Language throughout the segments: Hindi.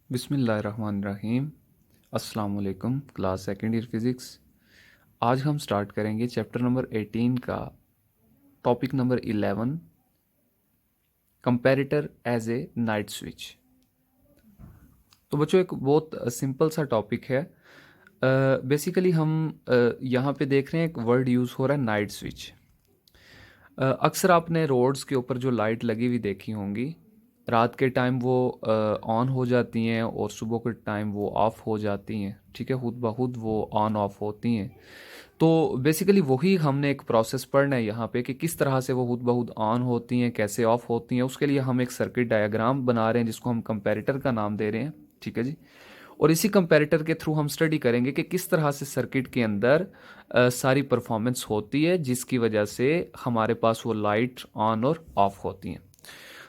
बिस्मिल्लाहिर्रहमानिर्रहीम। अस्सलाम वालेकुम। Class second year physics. आज हम स्टार्ट करेंगे चैप्टर नंबर 18 का topic number 11, comparator as a night switch. तो बच्चों एक बहुत सिंपल सा टॉपिक है। बेसिकली हम यहाँ पे देख रहे हैं एक वर्ड यूज़ हो रहा है, नाइट स्विच। अक्सर आपने रोड्स के ऊपर जो लाइट लगी हुई देखी होंगी, रात के टाइम वो ऑन हो जाती हैं और सुबह के टाइम वो ऑफ हो जाती हैं। ठीक है, खुद ब खुद वो ऑन ऑफ होती हैं। तो बेसिकली वही हमने एक प्रोसेस पढ़ना है यहाँ पे कि किस तरह से वो खुद ब खुद ऑन होती हैं, कैसे ऑफ होती हैं। उसके लिए हम एक सर्किट डायग्राम बना रहे हैं जिसको हम कंपैरेटर का नाम दे रहे हैं। ठीक है जी। और इसी कंपैरेटर के थ्रू हम स्टडी करेंगे कि किस तरह से सर्किट के अंदर सारी परफॉर्मेंस होती है जिसकी वजह से हमारे पास वो लाइट ऑन और ऑफ होती हैं।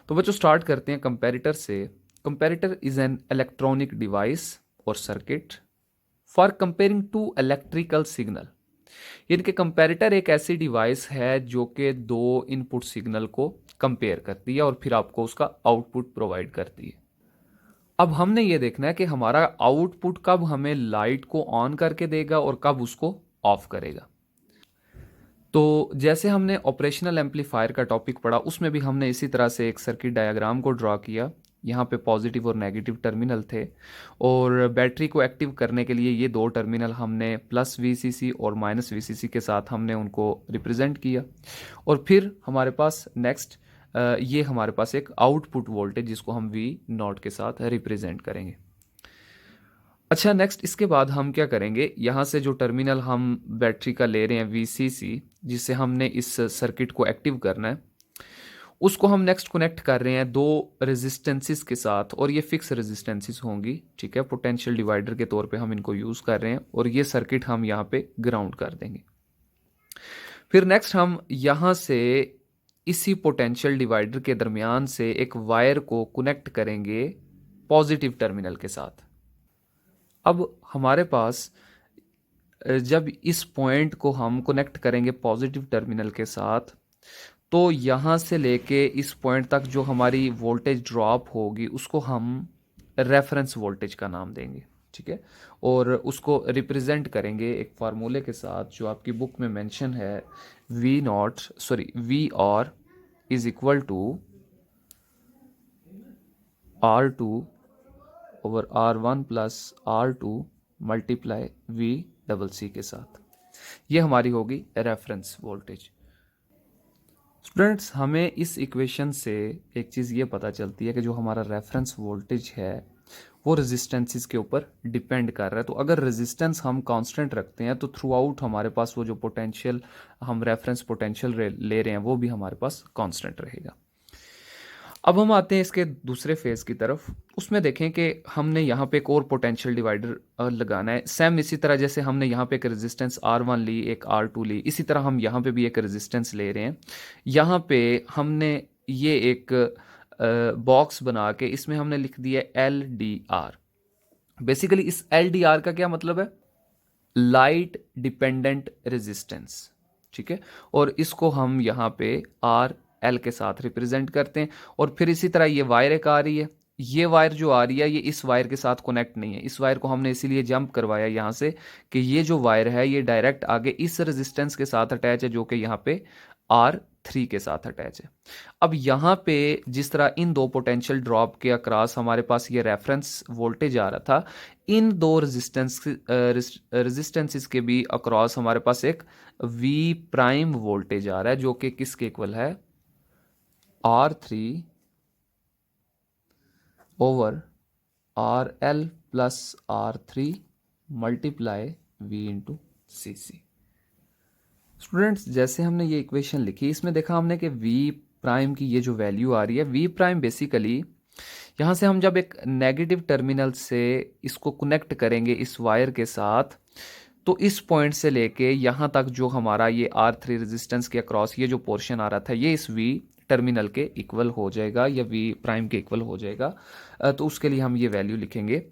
तो बच्चों स्टार्ट करते हैं कंपैरेटर से। Comparator is an electronic device और circuit for comparing two electrical signal. यानी कि कंपैरेटर एक ऐसी डिवाइस है जो कि दो इनपुट सिग्नल को कंपेयर करती है और फिर आपको उसका आउटपुट प्रोवाइड करती है। अब हमने ये देखना है कि हमारा आउटपुट कब हमें लाइट को ऑन करके देगा और कब उसको ऑफ करेगा। तो जैसे हमने ऑपरेशनल एम्पलीफायर का टॉपिक पढ़ा, उसमें भी हमने इसी तरह से एक सर्किट डायग्राम को ड्रॉ किया। यहाँ पे पॉजिटिव और नेगेटिव टर्मिनल थे और बैटरी को एक्टिव करने के लिए ये दो टर्मिनल हमने प्लस वीसीसी और माइनस वीसीसी के साथ हमने उनको रिप्रेजेंट किया। और फिर हमारे पास नेक्स्ट ये हमारे पास एक आउटपुट वोल्टेज जिसको हम वी नॉट के साथ रिप्रेजेंट करेंगे। अच्छा, नेक्स्ट इसके बाद हम क्या करेंगे, यहाँ से जो टर्मिनल हम बैटरी का ले रहे हैं वीसीसी, जिससे हमने इस सर्किट को एक्टिव करना है, उसको हम नेक्स्ट कनेक्ट कर रहे हैं दो रेजिस्टेंसेस के साथ और ये फिक्स रेजिस्टेंसेस होंगी। ठीक है, पोटेंशियल डिवाइडर के तौर पे हम इनको यूज़ कर रहे हैं और ये सर्किट हम यहाँ पे ग्राउंड कर देंगे। फिर नेक्स्ट हम यहाँ से इसी पोटेंशियल डिवाइडर के दरमियान से एक वायर को कनेक्ट करेंगे पॉजिटिव टर्मिनल के साथ। अब हमारे पास जब इस पॉइंट को हम कनेक्ट करेंगे पॉजिटिव टर्मिनल के साथ, तो यहाँ से लेके इस पॉइंट तक जो हमारी वोल्टेज ड्रॉप होगी उसको हम रेफरेंस वोल्टेज का नाम देंगे। ठीक है, और उसको रिप्रेजेंट करेंगे एक फार्मूले के साथ जो आपकी बुक में मेंशन है, V R is equal to R2 over R1 plus R2 multiply V double C के साथ। ये हमारी होगी रेफरेंस वोल्टेज। स्टूडेंट्स, हमें इस इक्वेशन से एक चीज़ ये पता चलती है कि जो हमारा रेफरेंस वोल्टेज है वो रेजिस्टेंसेस के ऊपर डिपेंड कर रहा है। तो अगर रेजिस्टेंस हम कांस्टेंट रखते हैं तो थ्रू आउट हमारे पास वो जो पोटेंशियल हम रेफरेंस पोटेंशियल ले रहे हैं वो भी हमारे पास कांस्टेंट रहेगा। अब हम आते हैं इसके दूसरे फेज की तरफ। उसमें देखें कि हमने यहाँ पे एक और पोटेंशियल डिवाइडर लगाना है। सेम इसी तरह जैसे हमने यहाँ पे एक रेजिस्टेंस R1 ली, एक R2 ली, इसी तरह हम यहाँ पे भी एक रेजिस्टेंस ले रहे हैं। यहाँ पे हमने ये एक बॉक्स बना के इसमें हमने लिख दिया LDR। बेसिकली इस LDR का क्या मतलब है, लाइट डिपेंडेंट रेजिस्टेंस। ठीक है, और इसको हम यहाँ पे RL के साथ रिप्रेजेंट करते हैं। और फिर इसी तरह ये वायर एक आ रही है, ये वायर जो आ रही है ये इस वायर के साथ कनेक्ट नहीं है। इस वायर को हमने इसीलिए जंप करवाया यहाँ से कि ये जो वायर है ये डायरेक्ट आगे इस रेजिस्टेंस के साथ अटैच है जो कि यहाँ पे R3 के साथ अटैच है। अब यहाँ पे जिस तरह इन दो पोटेंशियल ड्रॉप के अक्रॉस हमारे पास ये रेफरेंस वोल्टेज आ रहा था, इन दो रेजिस्टेंसेस के भी अक्रॉस हमारे पास एक V प्राइम वोल्टेज आ रहा है जो कि किसके इक्वल है, R3 over RL plus R3 multiply V into CC। Students, जैसे हमने ये इक्वेशन लिखी इसमें देखा हमने कि V प्राइम की ये जो वैल्यू आ रही है, V प्राइम बेसिकली यहाँ से हम जब एक नेगेटिव टर्मिनल से इसको कनेक्ट करेंगे इस वायर के साथ, तो इस पॉइंट से लेके यहाँ तक जो हमारा ये R3 रेजिस्टेंस के अक्रॉस ये जो पोर्शन आ रहा था ये इस V टर्मिनल के इक्वल हो जाएगा या V प्राइम के इक्वल हो जाएगा। तो उसके लिए हम ये वैल्यू लिखेंगे।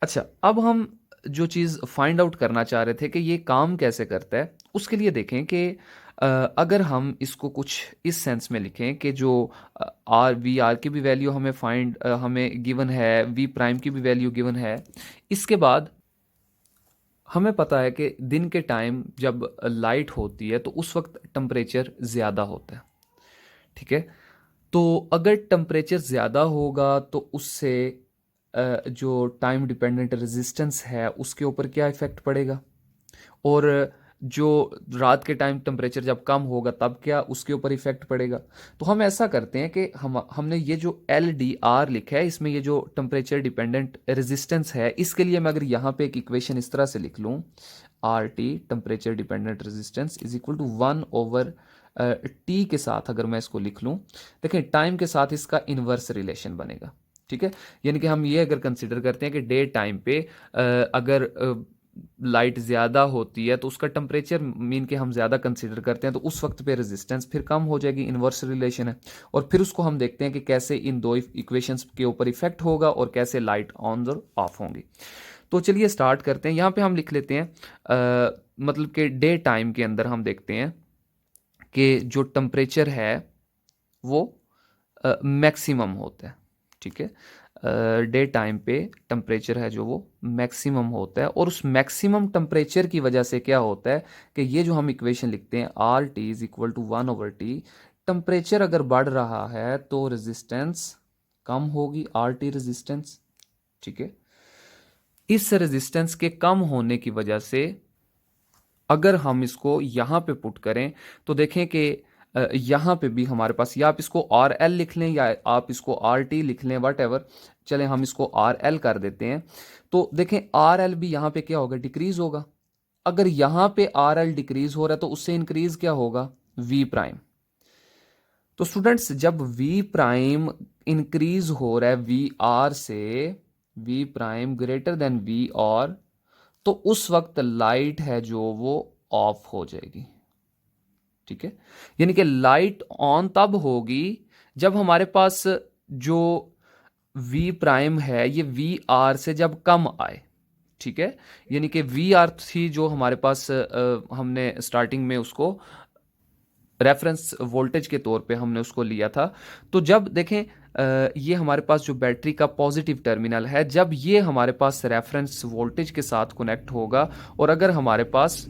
अच्छा, अब हम जो चीज़ फाइंड आउट करना चाह रहे थे कि ये काम कैसे करता है, उसके लिए देखें कि अगर हम इसको कुछ इस सेंस में लिखें कि जो आर वी आर की भी वैल्यू हमें गिवन है, वी प्राइम की भी वैल्यू गिवन है, इसके बाद हमें पता है कि दिन के टाइम जब लाइट होती है तो उस वक्त टेम्परेचर ज़्यादा होता है, ठीक है। तो अगर टेम्परेचर ज़्यादा होगा तो उससे जो टाइम डिपेंडेंट रेजिस्टेंस है उसके ऊपर क्या इफ़ेक्ट पड़ेगा, और जो रात के टाइम टेम्परेचर जब कम होगा तब क्या उसके ऊपर इफेक्ट पड़ेगा। तो हम ऐसा करते हैं कि हमने ये जो एल डी आर लिखा है, इसमें ये जो टेम्परेचर डिपेंडेंट रेजिस्टेंस है, इसके लिए मैं अगर यहाँ पे एक इक्वेशन इस तरह से लिख लूँ, R T temperature dependent resistance is equal to 1/T के साथ अगर मैं इसको लिख लूँ, देखें टाइम के साथ इसका इन्वर्स रिलेशन बनेगा, ठीक है। यानी कि हम ये अगर कंसिडर करते हैं कि डे टाइम पे अगर लाइट ज़्यादा होती है तो उसका टेम्परेचर मीन के हम ज़्यादा कंसीडर करते हैं, तो उस वक्त पे रेजिस्टेंस फिर कम हो जाएगी, इन्वर्स रिलेशन है। और फिर उसको हम देखते हैं कि कैसे इन दो इक्वेशंस के ऊपर इफेक्ट होगा और कैसे लाइट ऑन और ऑफ होंगी। तो चलिए स्टार्ट करते हैं। यहाँ पे हम लिख लेते हैं मतलब कि डे टाइम के अंदर हम देखते हैं कि जो टेम्परेचर है वो मैक्सिमम होता है, ठीक है। डे टाइम पे टेम्परेचर है जो वो मैक्सिमम होता है, और उस मैक्सिमम टेम्परेचर की वजह से क्या होता है कि ये जो हम इक्वेशन लिखते हैं R T is equal to 1/T, temperature अगर बढ़ रहा है तो रेजिस्टेंस कम होगी, आर टी रेजिस्टेंस, ठीक है। इस रेजिस्टेंस के कम होने की वजह से अगर हम इसको यहाँ पे पुट करें तो देखें कि यहाँ पे भी हमारे पास, या आप इसको आर एल लिख लें या आप इसको आर टी लिख लें, वट एवर, चलें हम इसको आर एल कर देते हैं। तो देखें आर एल भी यहाँ पे क्या होगा, डिक्रीज होगा। अगर यहाँ पे आर एल डिक्रीज हो रहा है तो उससे इंक्रीज क्या होगा, वी प्राइम। तो स्टूडेंट्स जब वी प्राइम इंक्रीज हो रहा है वी आर से, V prime greater than V R, तो उस वक्त लाइट है जो वो ऑफ हो जाएगी, ठीक है। यानी कि लाइट ऑन तब होगी जब हमारे पास जो वी प्राइम है ये वी आर से जब कम आए, ठीक है। यानी कि वी आर थी जो हमारे पास हमने स्टार्टिंग में उसको रेफरेंस वोल्टेज के तौर पे हमने उसको लिया था। तो जब देखें ये हमारे पास जो बैटरी का पॉजिटिव टर्मिनल है, जब ये हमारे पास रेफरेंस वोल्टेज के साथ कनेक्ट होगा, और अगर हमारे पास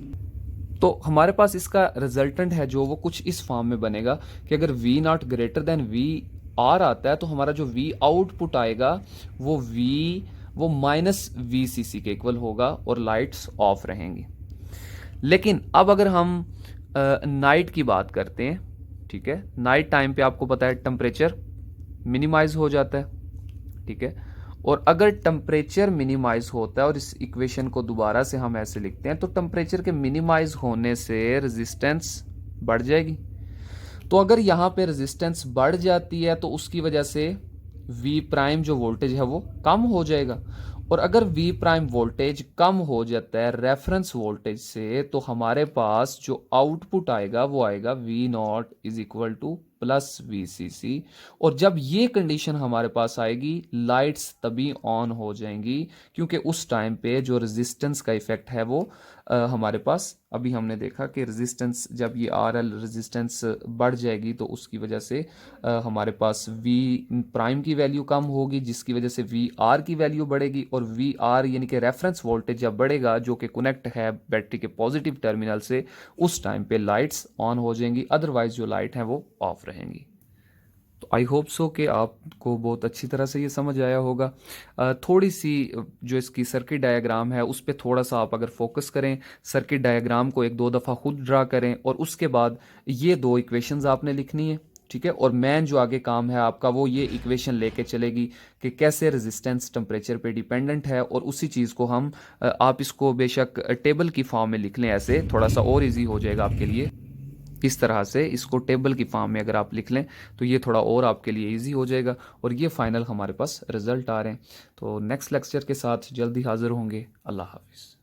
इसका रिजल्टेंट है जो वो कुछ इस फॉर्म में बनेगा कि अगर V not greater than V R आता है तो हमारा जो वी आउटपुट आएगा वो माइनस वी सी सी के इक्वल होगा और लाइट्स ऑफ रहेंगी। लेकिन अब अगर हम नाइट की बात करते हैं, ठीक है, नाइट टाइम पे आपको पता है टेम्परेचर मिनिमाइज हो जाता है, ठीक है। और अगर टेम्परेचर मिनिमाइज होता है, और इस इक्वेशन को दोबारा से हम ऐसे लिखते हैं, तो टेम्परेचर के मिनिमाइज होने से रेजिस्टेंस बढ़ जाएगी। तो अगर यहाँ पे रेजिस्टेंस बढ़ जाती है तो उसकी वजह से वी प्राइम जो वोल्टेज है वो कम हो जाएगा, और अगर वी प्राइम वोल्टेज कम हो जाता है रेफरेंस वोल्टेज से, तो हमारे पास जो आउटपुट आएगा वो आएगा V naught is equal to plus V C C. और जब ये कंडीशन हमारे पास आएगी लाइट्स तभी ऑन हो जाएंगी, क्योंकि उस टाइम पे जो रेजिस्टेंस का इफेक्ट है वो हमारे पास, अभी हमने देखा कि रेजिस्टेंस जब ये आर एल रेजिस्टेंस बढ़ जाएगी तो उसकी वजह से हमारे पास वी प्राइम की वैल्यू कम होगी, जिसकी वजह से वी आर की वैल्यू बढ़ेगी, और वी आर यानी कि रेफरेंस वोल्टेज जब बढ़ेगा जो कि कनेक्ट है बैटरी के पॉजिटिव टर्मिनल से, उस टाइम पे लाइट्स ऑन हो जाएंगी, अदरवाइज जो लाइट है वो ऑफ रहेंगी। तो आई होप सो कि आपको बहुत अच्छी तरह से ये समझ आया होगा। थोड़ी सी जो इसकी सर्किट डायग्राम है उस पर थोड़ा सा आप अगर फोकस करें, सर्किट डायग्राम को 1-2 दफ़ा खुद ड्रा करें, और उसके बाद ये 2 इक्वेशंस आपने लिखनी है, ठीक है। और मैन जो आगे काम है आपका वो ये इक्वेशन लेके चलेगी कि कैसे रेजिस्टेंस टेम्परेचर पे डिपेंडेंट है, और उसी चीज़ को हम आप इसको बेशक टेबल की फॉर्म में लिख लें, ऐसे थोड़ा सा और इजी हो जाएगा आपके लिए। इस तरह से इसको टेबल की फॉर्म में अगर आप लिख लें तो ये थोड़ा और आपके लिए इजी हो जाएगा, और ये फाइनल हमारे पास रिजल्ट आ रहे हैं। तो नेक्स्ट लेक्चर के साथ जल्दी हाजिर होंगे। अल्लाह हाफिज़।